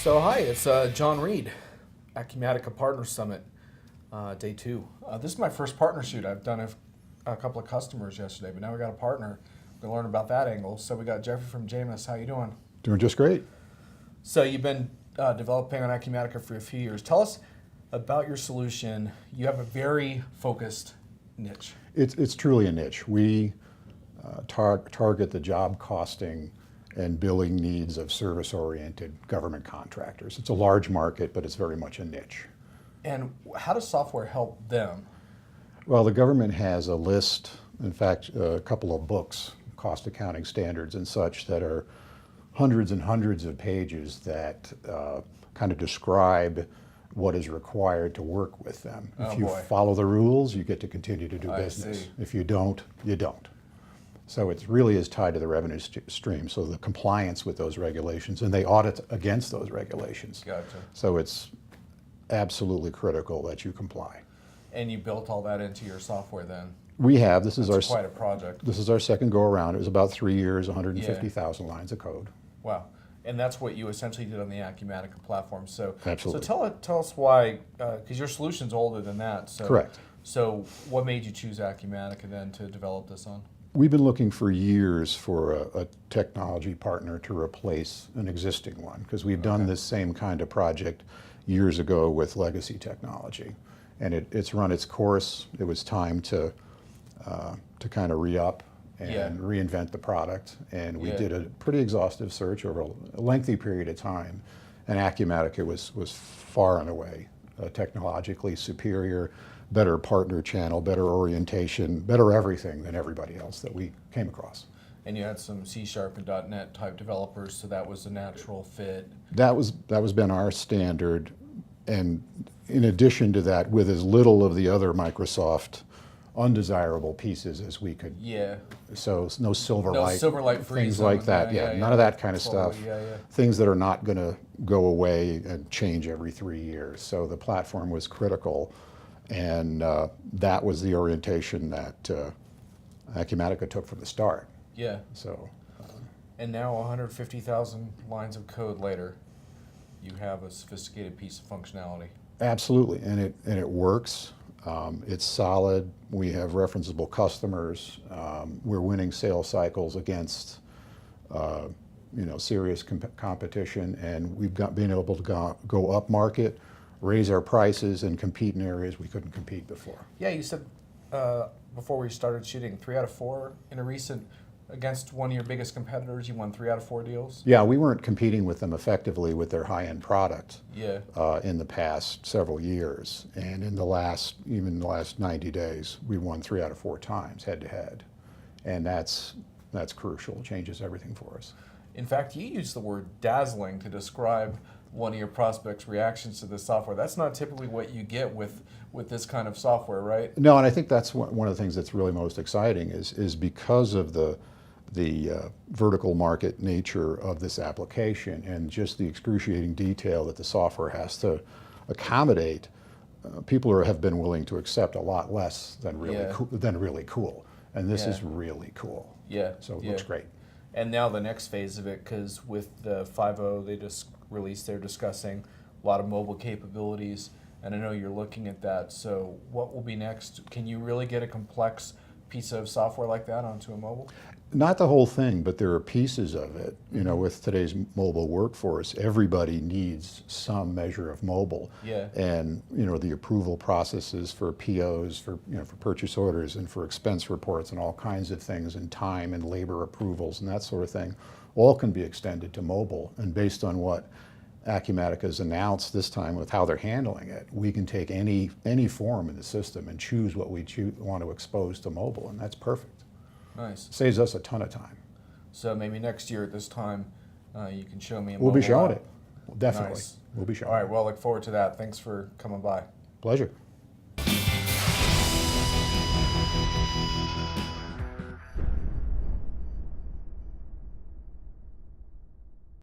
So hi, it's John Reed, Acumatica Partner Summit, day 2. This is my first partner shoot. I've done a couple of customers yesterday, but now we got a partner. We're gonna learn about that angle. So we got Jeffrey from JAMIS. How you doing? Doing just great. So you've been developing on Acumatica for a few years. Tell us about your solution. You have a very focused niche. It's truly a niche. We target the job costing and billing needs of service-oriented government contractors. It's a large market, but it's very much a niche. And how does software help them? Well, the government has a list, in fact, a couple of books, cost accounting standards and such, that are hundreds and hundreds of pages that kind of describe what is required to work with them. If you follow the rules, you get to continue to do business. If you don't, you don't. So it really is tied to the revenue stream, so the compliance with those regulations, and they audit against those regulations. Gotcha. So it's absolutely critical that you comply. And you built all that into your software then? We have. This is quite a project. This is our second go around. It was about 3 years, 150,000 lines of code. Wow. And that's what you essentially did on the Acumatica platform. So, absolutely. So tell us why, because your solution's older than that. So, correct. So what made you choose Acumatica then to develop this on? We've been looking for years for a technology partner to replace an existing one, because we've done this same kind of project years ago with legacy technology. And it's run its course. It was time to kind of re-up and reinvent the product. And we did a pretty exhaustive search over a lengthy period of time. And Acumatica was far and away technologically superior, better partner channel, better orientation, better everything than everybody else that we came across. And you had some C# and .NET type developers, so that was a natural fit. That was been our standard. And in addition to that, with as little of the other Microsoft undesirable pieces as we could. Yeah. So no Silverlight freeze, things like that. None of that kind of stuff. Things that are not going to go away and change every 3 years. So the platform was critical, and that was the orientation that Acumatica took from the start. Yeah. So. And now 150,000 lines of code later, you have a sophisticated piece of functionality. Absolutely, and it works. It's solid. We have referenceable customers. We're winning sales cycles against serious competition, and we've been able to go up market, raise our prices, and compete in areas we couldn't compete before. Yeah, you said before we started shooting, 3 out of 4 in a recent against one of your biggest competitors. You won 3 out of 4 deals. Yeah, we weren't competing with them effectively with their high-end product. Yeah. In the past several years, and in the last 90 days, we won 3 out of 4 times head to head, and that's crucial. It changes everything for us. In fact, you use the word dazzling to describe one of your prospects' reactions to this software. That's not typically what you get with this kind of software, right? No, and I think that's one of the things that's really most exciting is because of the vertical market nature of this application and just the excruciating detail that the software has to accommodate. People have been willing to accept a lot less than really cool, and this is really cool. Yeah. So it looks great. And now the next phase of it, because with the 5.0 they just released, they're discussing a lot of mobile capabilities, and I know you're looking at that. So what will be next? Can you really get a complex piece of software like that onto a mobile? Not the whole thing, but there are pieces of it. With today's mobile workforce, everybody needs some measure of mobile. Yeah. And the approval processes for POs, for purchase orders, and for expense reports, and all kinds of things, and time and labor approvals and that sort of thing, all can be extended to mobile. And based on what Acumatica has announced this time with how they're handling it, we can take any form in the system and choose what we want to expose to mobile, and that's perfect. Nice. Saves us a ton of time. So maybe next year at this time, you can show me a mobile. We'll be showing it. Definitely. Nice. We'll be showing it. All right, well, I look forward to that. Thanks for coming by. Pleasure.